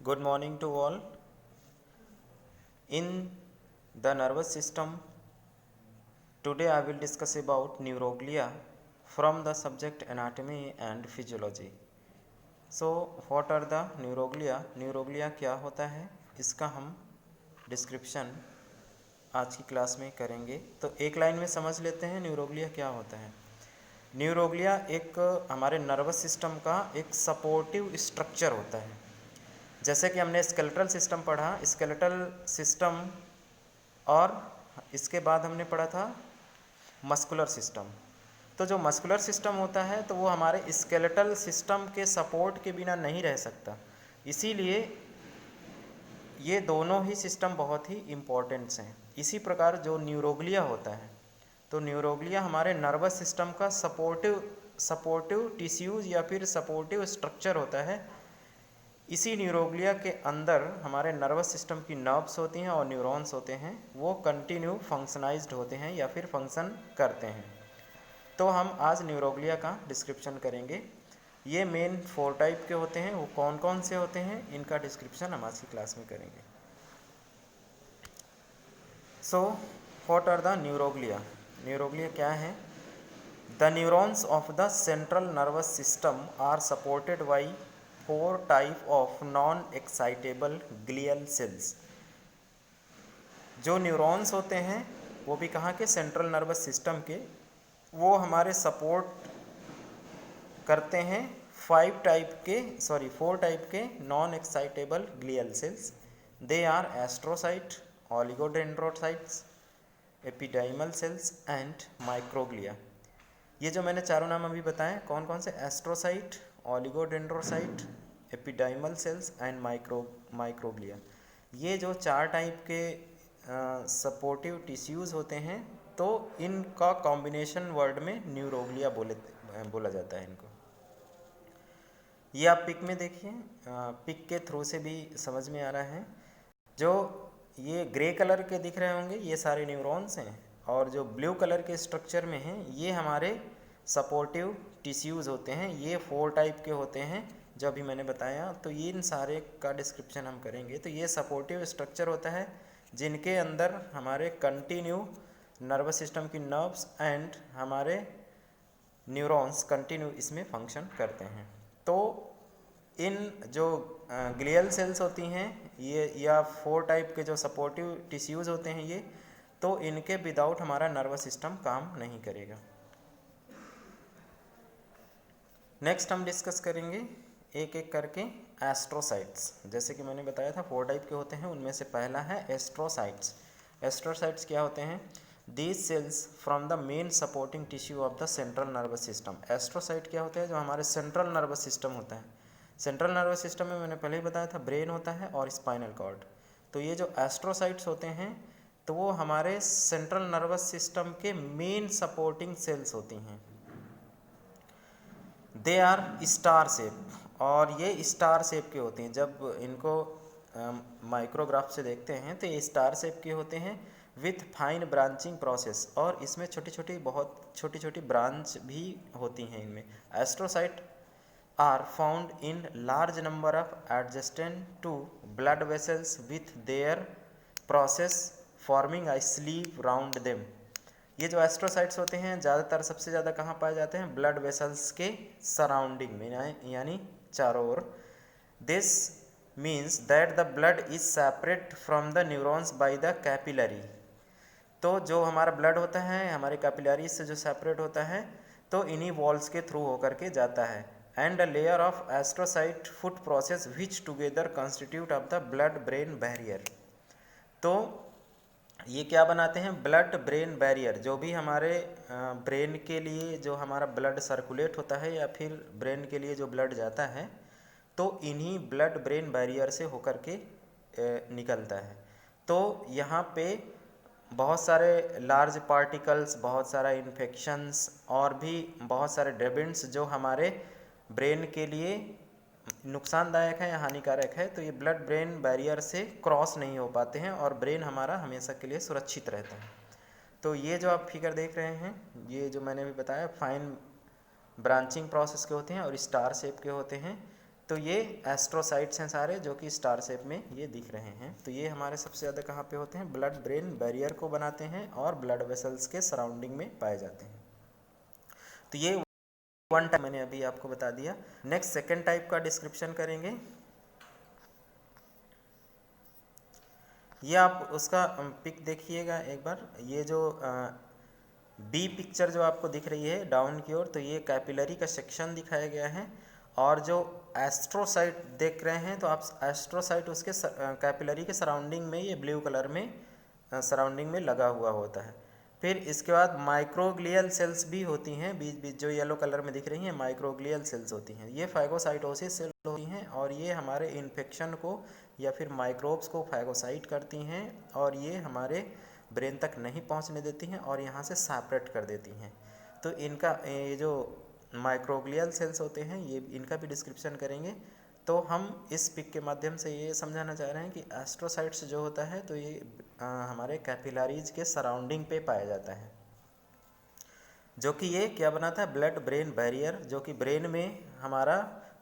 Good morning to all. In the nervous system, today I will discuss about neuroglia from the subject anatomy and physiology. So, what are the neuroglia? Neuroglia क्या होता है, इसका हम description आज की class में करेंगे। तो एक लाइन में समझ लेते हैं न्यूरोग्लिया क्या होता है। न्यूरोग्लिया एक हमारे नर्वस सिस्टम का एक सपोर्टिव स्ट्रक्चर होता है। जैसे कि हमने स्केलेटल सिस्टम पढ़ा, स्केलेटल सिस्टम, और इसके बाद हमने पढ़ा था मस्कुलर सिस्टम। तो जो मस्कुलर सिस्टम होता है तो वो हमारे स्केलेटल सिस्टम के सपोर्ट के बिना नहीं रह सकता, इसीलिए ये दोनों ही सिस्टम बहुत ही इम्पोर्टेंट्स हैं। इसी प्रकार जो न्यूरोग्लिया होता है, तो न्यूरोग्लिया हमारे नर्वस सिस्टम का सपोर्टिव टिश्यूज़ या फिर सपोर्टिव स्ट्रक्चर होता है। इसी न्यूरोग्लिया के अंदर हमारे नर्वस सिस्टम की नर्व्स होती हैं और न्यूरॉन्स होते हैं, वो कंटिन्यू फंक्शनाइज्ड होते हैं या फिर फंक्शन करते हैं। तो हम आज न्यूरोग्लिया का डिस्क्रिप्शन करेंगे। ये मेन 4 टाइप के होते हैं, वो कौन कौन से होते हैं इनका डिस्क्रिप्शन हम आज की क्लास में करेंगे। So what are the neuroglia? Neuroglia क्या है? The neurons of the central nervous system are supported by 4 type of non excitable glial cells. जो न्यूरॉन्स होते हैं वो भी कहाँ के? सेंट्रल नर्वस सिस्टम के। वो हमारे सपोर्ट करते हैं 4 टाइप के non excitable glial cells. They are astrocyte, oligodendrocytes, ependymal cells and microglia. ये जो मैंने चारों नाम अभी बताए कौन कौन से? Astrocyte, oligodendrocyte, ependymal cells and microglia. ये जो 4 टाइप के सपोर्टिव टिश्यूज़ होते हैं, तो इनका कॉम्बिनेशन वर्ड में न्यूरोग्लिया बोला जाता है इनको। ये आप पिक में देखिए, पिक के थ्रू से भी समझ में आ रहा है। जो ये ग्रे कलर के दिख रहे होंगे ये सारे न्यूरॉन्स हैं, और जो ब्लू कलर के स्ट्रक्चर में हैं ये हमारे सपोर्टिव टिश्यूज़ होते हैं। ये 4 टाइप के होते हैं जो अभी मैंने बताया। तो ये इन सारे का डिस्क्रिप्शन हम करेंगे। तो ये सपोर्टिव स्ट्रक्चर होता है जिनके अंदर हमारे कंटिन्यू नर्वस सिस्टम की नर्व्स एंड हमारे न्यूरॉन्स कंटिन्यू इसमें फंक्शन करते हैं। तो इन जो ग्लियल सेल्स होती हैं ये, या 4 टाइप के जो सपोर्टिव टिश्यूज़ होते हैं ये, तो इनके विदाउट हमारा नर्वस सिस्टम काम नहीं करेगा। नेक्स्ट हम डिस्कस करेंगे एक एक करके एस्ट्रोसाइट्स। जैसे कि मैंने बताया था 4 टाइप के होते हैं, उनमें से पहला है एस्ट्रोसाइट्स। एस्ट्रोसाइट्स क्या होते हैं? These cells from the main supporting tissue of the central nervous system. Astrocyte क्या होता है? जो हमारे सेंट्रल नर्वस सिस्टम होता है। सेंट्रल नर्वस सिस्टम में मैंने पहले ही बताया था ब्रेन होता है और स्पाइनल कॉर्ड। तो ये जो एस्ट्रोसाइट्स होते हैं तो वो हमारे सेंट्रल नर्वस सिस्टम के मेन सपोर्टिंग सेल्स होती हैं। दे आर स्टार शेप, और ये स्टार शेप के होते हैं। जब इनको माइक्रोग्राफ से देखते हैं तो ये स्टार शेप के होते हैं विथ फाइन ब्रांचिंग प्रोसेस, और इसमें बहुत छोटी छोटी ब्रांच भी होती हैं इनमें। Astrocyte are found in large number of adjacent to blood vessels with their process forming a sleeve round them. ये जो एस्ट्रोसाइट्स होते हैं ज़्यादातर सबसे ज़्यादा कहाँ पाए जाते हैं? ब्लड वेसल्स के सराउंडिंग में, यानी चारों ओर। This means that the blood is separate from the neurons by the capillary. तो जो हमारा ब्लड होता है हमारे कैपिलरी से जो सेपरेट होता है तो इन्हीं वॉल्स के थ्रू होकर के जाता है। And a layer of astrocyte foot process which together constitute of the blood brain barrier. तो ये क्या बनाते हैं? Blood brain barrier. जो भी हमारे ब्रेन के लिए जो हमारा ब्लड सर्कुलेट होता है या फिर ब्रेन के लिए जो ब्लड जाता है तो इन्हीं ब्लड ब्रेन बैरियर से होकर के निकलता है। तो यहाँ पे बहुत सारे लार्ज पार्टिकल्स, बहुत सारा इन्फेक्शंस और भी बहुत सारे ड्रेबिन्स जो हमारे ब्रेन के लिए नुकसानदायक है या हानिकारक है, तो ये ब्लड ब्रेन बैरियर से क्रॉस नहीं हो पाते हैं और ब्रेन हमारा हमेशा के लिए सुरक्षित रहता है। तो ये जो आप फिगर देख रहे हैं ये जो मैंने भी बताया फाइन ब्रांचिंग प्रोसेस के होते हैं और स्टार शेप के होते हैं। तो ये एस्ट्रोसाइट्स हैं सारे, जो कि स्टार शेप में ये दिख रहे हैं। तो ये हमारे सबसे ज़्यादा कहाँ पे होते हैं, ब्लड ब्रेन बैरियर को बनाते हैं और ब्लड वेसल्स के सराउंडिंग में पाए जाते हैं। तो ये वन टाइप मैंने अभी आपको बता दिया। नेक्स्ट सेकेंड टाइप का डिस्क्रिप्शन करेंगे। ये आप उसका पिक देखिएगा एक बार। ये जो बी पिक्चर जो आपको दिख रही है डाउन की ओर, तो ये कैपिलरी का सेक्शन दिखाया गया है। और जो एस्ट्रोसाइट देख रहे हैं, तो आप एस्ट्रोसाइट उसके कैपिलरी के सराउंडिंग में, ये ब्लू कलर में सराउंडिंग में लगा हुआ होता है। फिर इसके बाद माइक्रोग्लियल सेल्स भी होती हैं, बीच बीच जो येलो कलर में दिख रही हैं माइक्रोग्लियल सेल्स होती हैं। ये फैगोसाइटोसिस सेल होती हैं और ये हमारे इन्फेक्शन को या फिर माइक्रोब्स को फैगोसाइट करती हैं और ये हमारे ब्रेन तक नहीं पहुंचने देती हैं और यहाँ से सेपरेट कर देती हैं। तो इनका ये जो माइक्रोग्लियल सेल्स होते हैं, ये इनका भी डिस्क्रिप्शन करेंगे। तो हम इस पिक के माध्यम से ये समझाना चाह रहे हैं कि एस्ट्रोसाइट्स जो होता है, तो ये हमारे कैपिलरीज के सराउंडिंग पे पाया जाता है, जो कि ये क्या बनाता है, ब्लड ब्रेन बैरियर, जो कि ब्रेन में हमारा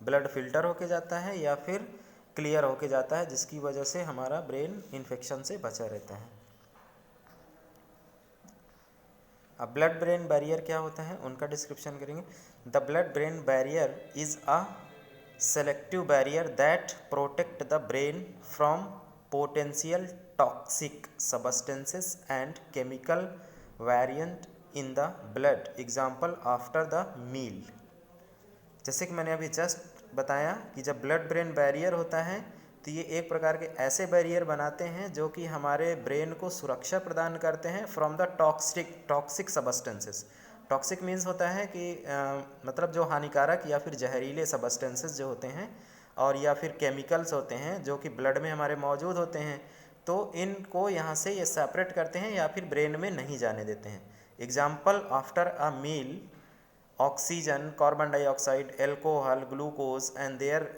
ब्लड फिल्टर होके जाता है या फिर क्लियर होके जाता है, जिसकी वजह से हमारा ब्रेन इन्फेक्शन से बचा रहता है। अब ब्लड ब्रेन बैरियर क्या होता है, उनका डिस्क्रिप्शन करेंगे। The blood brain barrier is a selective barrier that protect the brain from potential toxic substances and chemical variant in the blood, example after the meal। जैसे कि मैंने अभी जस्ट बताया कि जब ब्लड ब्रेन बैरियर होता है, तो ये एक प्रकार के ऐसे बैरियर बनाते हैं जो कि हमारे ब्रेन को सुरक्षा प्रदान करते हैं from the toxic substances. Toxic means होता है कि मतलब जो हानिकारक या फिर जहरीले सबस्टेंसेस जो होते हैं, और या फिर केमिकल्स होते हैं जो कि ब्लड में हमारे मौजूद होते हैं, तो इनको यहाँ से ये सेपरेट करते हैं या फिर ब्रेन में नहीं जाने देते हैं। Example after a meal, oxygen, carbon dioxide, alcohol, glucose and their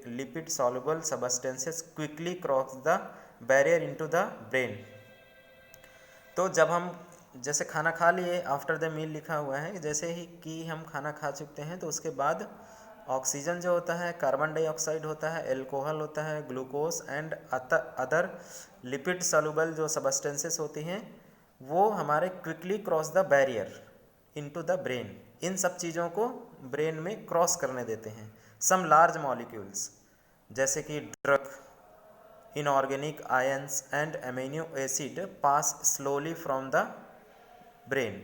lipid soluble substances quickly cross the barrier into the brain. तो जब हम जैसे खाना खा लिए, आफ्टर द मील लिखा हुआ है, जैसे ही कि हम खाना खा चुकते हैं तो उसके बाद ऑक्सीजन जो होता है, कार्बन डाइऑक्साइड होता है, एल्कोहल होता है, glucose and other lipid soluble जो सबस्टेंसेस होती हैं, वो हमारे quickly cross the barrier into the brain, इन सब चीज़ों को ब्रेन में क्रॉस करने देते हैं। सम लार्ज मॉलिक्यूल्स जैसे कि drug, inorganic ions and amino acid pass slowly from the brain.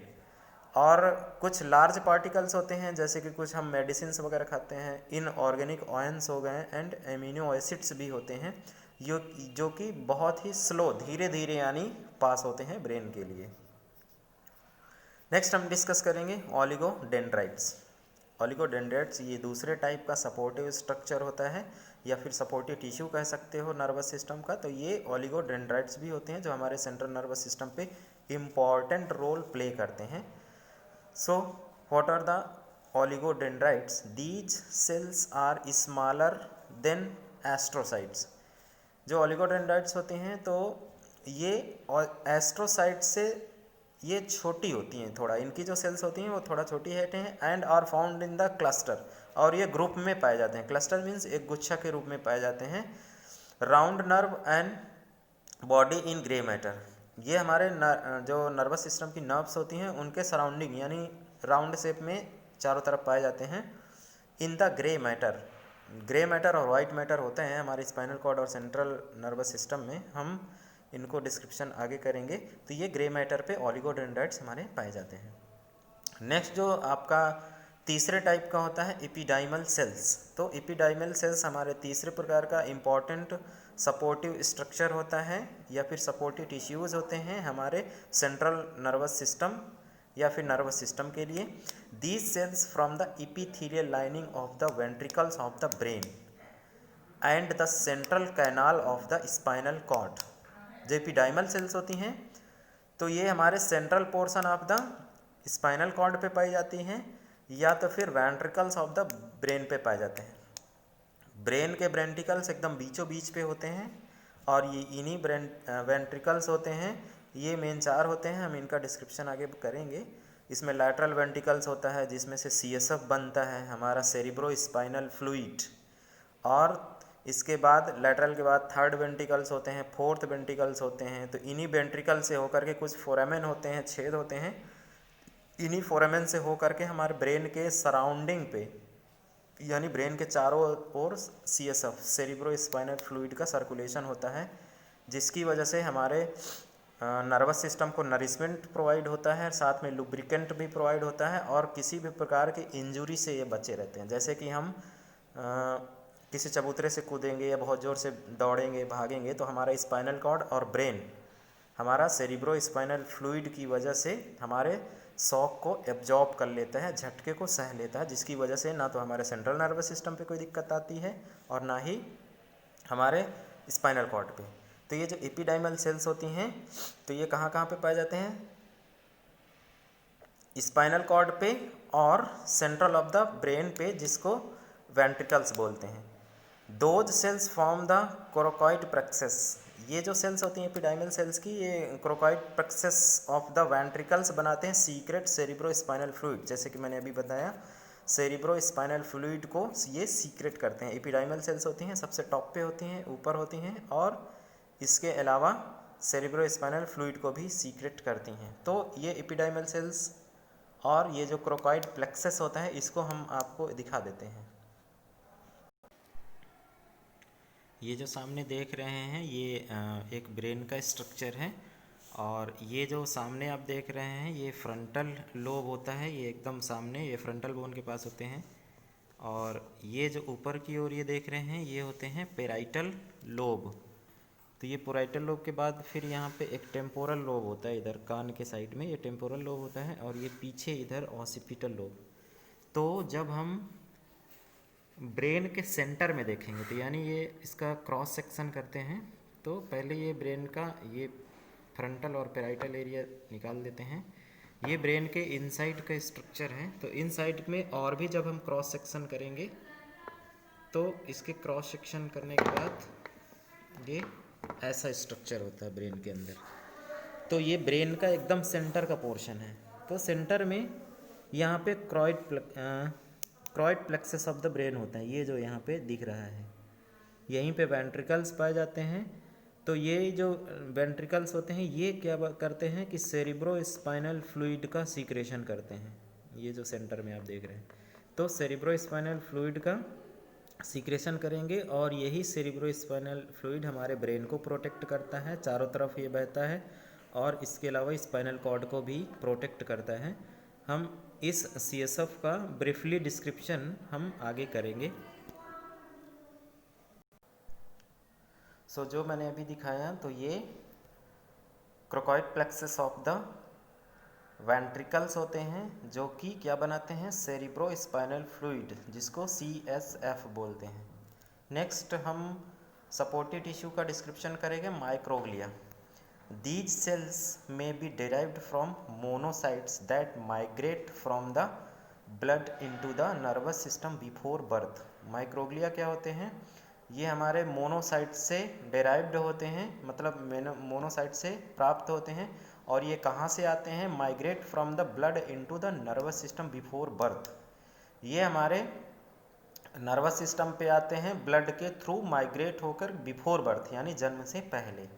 और कुछ लार्ज पार्टिकल्स होते हैं, जैसे कि कुछ हम मेडिसिन्स वगैरह खाते हैं, इनऑर्गेनिक आयंस हो गए एंड अमीनो एसिड्स भी होते हैं, जो कि बहुत ही स्लो, धीरे धीरे यानी पास होते हैं ब्रेन के लिए। नेक्स्ट हम डिस्कस करेंगे ओलिगोडेंड्राइट्स। ओलिगोडेंड्राइट्स ये दूसरे टाइप का सपोर्टिव स्ट्रक्चर होता है या फिर सपोर्टिव टिश्यू कह सकते हो नर्वस सिस्टम का। तो ये ओलिगोडेंड्राइट्स भी होते हैं जो हमारे सेंट्रल नर्वस सिस्टम पे इम्पॉर्टेंट रोल प्ले करते हैं। So what are the oligodendrites? These cells are smaller than astrocytes. जो ओलिगोडेंड्राइट्स होते हैं, तो ये एस्ट्रोसाइट से ये छोटी होती हैं थोड़ा, इनकी जो सेल्स होती हैं वो थोड़ा छोटी होती हैं, and are found in the cluster, और ये ग्रुप में पाए जाते हैं। क्लस्टर मीन्स एक गुच्छा के रूप में पाए जाते हैं। Round nerve and body in grey matter, ये हमारे जो नर्वस सिस्टम की नर्व्स होती हैं उनके सराउंडिंग यानी राउंड शेप में चारों तरफ पाए जाते हैं। In the grey matter, grey matter और वाइट मैटर होते हैं हमारे स्पाइनल कॉर्ड और सेंट्रल नर्वस सिस्टम में, हम इनको डिस्क्रिप्शन आगे करेंगे। तो ये ग्रे मैटर पे ओलिगोडेंड्राइट्स हमारे पाए जाते हैं। नेक्स्ट जो आपका तीसरे टाइप का होता है एपिडाइमल सेल्स। तो एपिडाइमल सेल्स हमारे तीसरे प्रकार का इम्पॉर्टेंट सपोर्टिव स्ट्रक्चर होता है या फिर सपोर्टिव टिश्यूज़ होते हैं हमारे सेंट्रल नर्वस सिस्टम या फिर नर्वस सिस्टम के लिए। These cells from the epithelial lining of the ventricles of the brain and the central canal of the spinal cord. जो एपिडाइमल सेल्स होती हैं, तो ये हमारे central portion of the spinal cord पे पाई जाती हैं या तो फिर वेंट्रिकल्स ऑफ द ब्रेन पे पाए जाते हैं। ब्रेन के वेंट्रिकल्स एकदम बीचों बीच पे होते हैं और ये इन्हीं वेंट्रिकल्स होते हैं, ये मेन चार होते हैं, हम इनका डिस्क्रिप्शन आगे करेंगे। इसमें लैटरल वेंट्रिकल्स होता है जिसमें से CSF बनता है, हमारा सेरिब्रो स्पाइनल फ्लूइड, और इसके बाद लेटरल के बाद थर्ड वेंट्रिकल्स होते हैं, फोर्थ वेंट्रिकल्स होते हैं। तो इन्हीं वेंट्रिकल से होकर के कुछ फोरामेन होते हैं, छेद होते हैं। इन्हीं फोरामेन से होकर के हमारे ब्रेन के सराउंडिंग पे, यानी ब्रेन के चारों ओर CSF सेरिब्रो स्पाइनल फ्लूइड का सर्कुलेशन होता है, जिसकी वजह से हमारे नर्वस सिस्टम को नरिशमेंट प्रोवाइड होता है, साथ में लुब्रिकेंट भी प्रोवाइड होता है, और किसी भी प्रकार की इंजरी से ये बचे रहते हैं। जैसे कि हम किसी चबूतरे से कूदेंगे या बहुत ज़ोर से दौड़ेंगे भागेंगे तो हमारा स्पाइनल कॉर्ड और ब्रेन हमारा सेरिब्रो स्पाइनल फ्लूइड की वजह से हमारे शॉक को एब्जॉर्ब कर लेता है, झटके को सह लेता है, जिसकी वजह से ना तो हमारे सेंट्रल नर्वस सिस्टम पे कोई दिक्कत आती है और ना ही हमारे स्पाइनल कॉर्ड पे। तो ये जो एपिडाइमल सेल्स होती हैं तो ये कहाँ कहाँ पे पाए जाते हैं? स्पाइनल कॉर्ड पे और सेंट्रल ऑफ द ब्रेन पे, जिसको वेंट्रिकल्स बोलते हैं। Those cells form the coracoid plexus. ये जो सेल्स होती हैं एपिडाइमल सेल्स की, ये coracoid plexus of the ventricles बनाते हैं सीक्रेट सेरिब्रो स्पाइनल फ्लूइड। जैसे कि मैंने अभी बताया, सेरिब्रो स्पाइनल फ्लूइड को ये सीक्रेट करते हैं। एपिडाइमल सेल्स होती हैं सबसे टॉप पे होती हैं, ऊपर होती हैं, और इसके अलावा सेरिब्रो स्पाइनल फ्लूइड को भी सीक्रेट करती हैं। तो ये एपिडाइमल सेल्स और ये जो कोरोकॉइड प्लेक्सस होता है, इसको हम आपको दिखा देते हैं। ये जो सामने देख रहे हैं ये एक ब्रेन का स्ट्रक्चर है, और ये जो सामने आप देख रहे हैं ये फ्रंटल लोब होता है। ये एकदम सामने ये फ्रंटल बोन के पास होते हैं, और ये जो ऊपर की ओर ये देख रहे हैं ये होते हैं पेराइटल लोब। तो ये पेराइटल लोब के बाद फिर यहाँ पे एक टेम्पोरल लोब होता है, इधर कान के साइड में ये टेम्पोरल लोब होता है, और ये पीछे इधर ऑसिपिटल लोब। तो जब हम ब्रेन के सेंटर में देखेंगे तो यानी ये इसका क्रॉस सेक्शन करते हैं, तो पहले ये ब्रेन का ये फ्रंटल और पेराइटल एरिया निकाल देते हैं। ये ब्रेन के इनसाइड का स्ट्रक्चर है। तो इनसाइड में और भी जब हम क्रॉस सेक्शन करेंगे तो इसके क्रॉस सेक्शन करने के बाद ये ऐसा स्ट्रक्चर होता है ब्रेन के अंदर। तो ये ब्रेन का एकदम सेंटर का पोर्शन है। तो सेंटर में यहाँ पे क्रॉइड प्लेक्सस ऑफ द ब्रेन होता है, ये जो यहाँ पे दिख रहा है, यहीं पे वेंट्रिकल्स पाए जाते हैं। तो ये जो वेंट्रिकल्स होते हैं ये क्या करते हैं कि सेरिब्रो स्पाइनल फ्लूइड का सीक्रेशन करते हैं। ये जो सेंटर में आप देख रहे हैं, तो सेरिब्रो स्पाइनल फ्लूइड का सीक्रेशन करेंगे, और यही सेरिब्रो स्पाइनल फ्लूइड हमारे ब्रेन को प्रोटेक्ट करता है, चारों तरफ ये बहता है, और इसके अलावा स्पाइनल कॉर्ड को भी प्रोटेक्ट करता है। हम इस CSF का ब्रीफली डिस्क्रिप्शन हम आगे करेंगे। जो मैंने अभी दिखाया, तो ये क्रोकॉइड प्लेक्सस ऑफ द वेंट्रिकल्स होते हैं, जो कि क्या बनाते हैं? सेरिब्रो स्पाइनल फ्लूइड, जिसको CSF बोलते हैं। नेक्स्ट हम सपोर्टिव टिश्यू का डिस्क्रिप्शन करेंगे, microglia. These cells may be derived from monocytes that migrate from the blood into the nervous system before birth. Microglia क्या होते हैं? ये हमारे मोनोसाइट से डेराइव्ड होते हैं, मतलब मोनोसाइट से प्राप्त होते हैं, और ये कहाँ से आते हैं? Migrate from the blood into the nervous system before birth. ये हमारे नर्वस सिस्टम पे आते हैं ब्लड के थ्रू माइग्रेट होकर बिफोर बर्थ, यानी जन्म से पहले।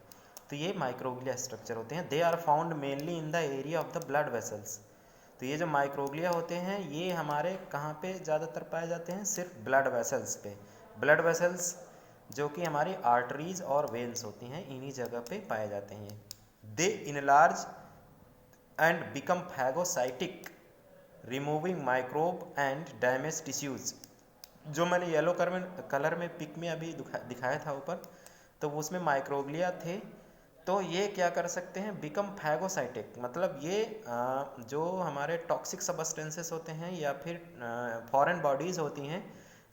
तो ये माइक्रोग्लिया स्ट्रक्चर होते हैं। They are found mainly in the area of the blood vessels. तो ये जो माइक्रोग्लिया होते हैं ये हमारे कहाँ पे ज़्यादातर पाए जाते हैं? सिर्फ ब्लड वेसल्स पे। ब्लड वेसल्स जो कि हमारी आर्टरीज और वेन्स होती हैं, इन्हीं जगह पे पाए जाते हैं। They enlarge and become phagocytic, removing microbe and damage tissues. जो मैंने येलो कलर में पिक में अभी दिखाया था ऊपर, तो उसमें माइक्रोग्लिया थे। तो ये क्या कर सकते हैं? बिकम फैगोसाइटिक, मतलब ये जो हमारे टॉक्सिक सब्सटेंसेस होते हैं या फिर फॉरेन बॉडीज़ होती हैं,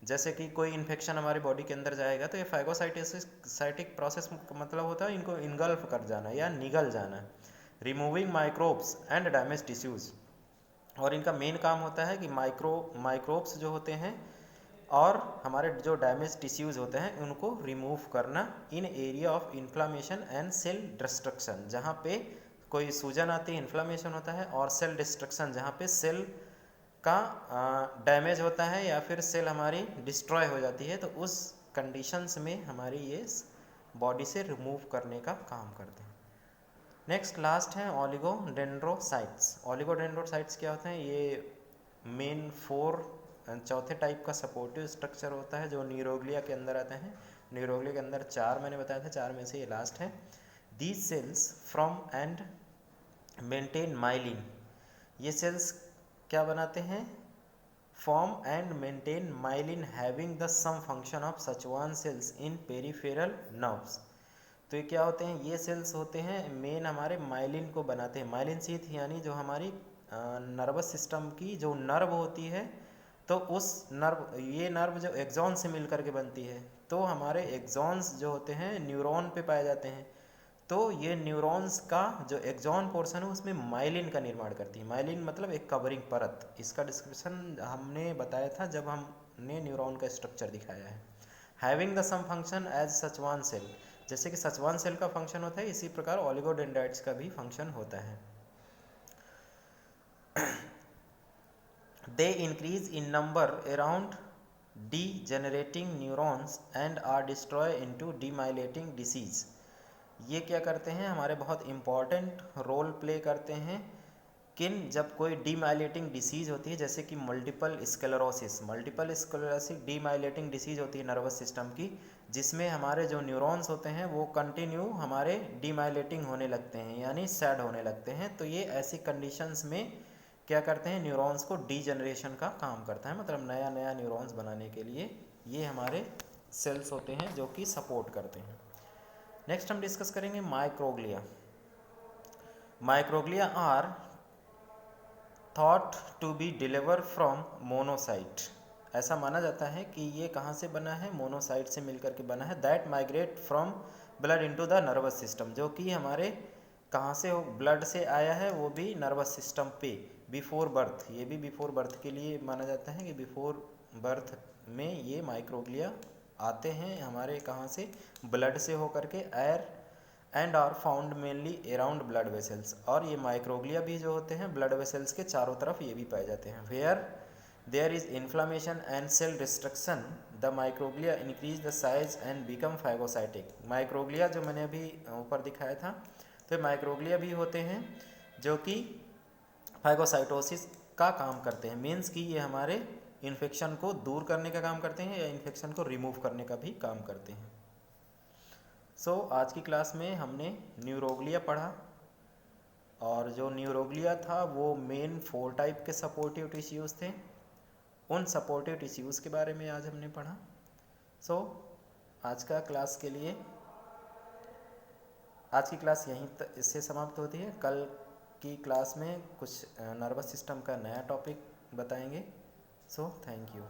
जैसे कि कोई इन्फेक्शन हमारी बॉडी के अंदर जाएगा तो ये फैगोसाइटिक प्रोसेस मतलब होता है इनको इनगल्फ कर जाना या निगल जाना। Removing microbes and damage tissues, और इनका मेन काम होता है कि माइक्रोब्स जो होते हैं और हमारे जो डैमेज टिश्यूज़ होते हैं उनको रिमूव करना in area of inflammation and cell destruction. जहाँ पे कोई सूजन आती है, इन्फ्लामेशन होता है, और सेल डिस्ट्रक्शन जहाँ पे सेल का डैमेज होता है या फिर सेल हमारी डिस्ट्रॉय हो जाती है, तो उस कंडीशंस में हमारी ये बॉडी से रिमूव करने का काम करते हैं। नेक्स्ट लास्ट है ओलिगोडेंड्रोसाइट्स। ओलिगोडेंड्रोसाइट्स क्या होते हैं? ये मेन 4 चौथे टाइप का सपोर्टिव स्ट्रक्चर होता है जो न्यूरोग्लिया के अंदर आते हैं। न्यूरोग्लिया के अंदर 4 मैंने बताया था, 4 में से ये लास्ट है। These cells from and maintain myelin. ये सेल्स क्या बनाते हैं? Form and maintain myelin having the same function of Schwann cells in peripheral nerves. तो ये क्या होते हैं? ये सेल्स होते हैं मेन हमारे माइलिन को बनाते हैं। माइलिन शीथ यानी जो हमारी नर्वस सिस्टम की जो नर्व होती है, तो उस नर्व, ये नर्व जो एक्सॉन से मिल करके बनती है, तो हमारे एक्सॉन्स जो होते हैं न्यूरॉन पे पाए जाते हैं। तो ये न्यूरॉन्स का जो एक्सॉन पोर्शन है उसमें माइलिन का निर्माण करती है। माइलिन मतलब एक कवरिंग परत। इसका डिस्क्रिप्शन हमने बताया था जब हमने न्यूरॉन का स्ट्रक्चर दिखाया है। Having the same function as Schwann cell, जैसे कि सचवान सेल का फंक्शन होता है, इसी प्रकार ओलिगोडेंड्राइट्स का भी फंक्शन होता है। They increase in number around degenerating neurons and are destroy into demyelinating disease. ये क्या करते हैं? हमारे बहुत इम्पॉर्टेंट रोल प्ले करते हैं। किन? जब कोई डीमाइलेटिंग डिसीज़ होती है, जैसे कि मल्टीपल स्क्लेरोसिस डीमाइलेटिंग डिसीज़ होती है नर्वस सिस्टम की, जिसमें हमारे जो न्यूरॉन्स होते हैं वो कंटिन्यू हमारे डीमाइलेटिंग होने लगते हैं, यानी सैड होने लगते हैं। तो ये ऐसी कंडीशंस में क्या करते हैं? न्यूरॉन्स को डीजनरेशन का काम करता है, मतलब नया नया न्यूरॉन्स बनाने के लिए ये हमारे सेल्स होते हैं जो कि सपोर्ट करते हैं। नेक्स्ट हम डिस्कस करेंगे microglia. Microglia are thought to be deliver from monocyte. ऐसा माना जाता है कि ये कहाँ से बना है? मोनोसाइट से मिलकर के बना है। That migrate from blood into the nervous system, जो कि हमारे कहाँ से ब्लड से आया है, वो भी नर्वस सिस्टम पे बिफोर बर्थ। ये भी बिफोर बर्थ के लिए माना जाता है कि बिफोर बर्थ में ये माइक्रोग्लिया आते हैं हमारे कहाँ से? ब्लड से होकर के। Air and are found mainly around blood vessels. और ये माइक्रोग्लिया भी जो होते हैं ब्लड वेसल्स के चारों तरफ ये भी पाए जाते हैं। Where there is inflammation and cell destruction the microglia increase the size and become phagocytic. Microglia जो मैंने अभी ऊपर दिखाया था, तो माइक्रोग्लिया भी होते हैं जो कि फाइगोसाइटोसिस का काम करते हैं। मीन्स कि ये हमारे इन्फेक्शन को दूर करने का काम करते हैं या इन्फेक्शन को रिमूव करने का भी काम करते हैं। सो आज की क्लास में हमने न्यूरोग्लिया पढ़ा, और जो न्यूरोग्लिया था वो मेन 4 टाइप के सपोर्टिव टिश्यूज़ थे। उन सपोर्टिव टिश्यूज़ के बारे में आज हमने पढ़ा। सो आज की क्लास यहीं इससे समाप्त होती है। कल की क्लास में कुछ नर्वस सिस्टम का नया टॉपिक बताएंगे। So thank you.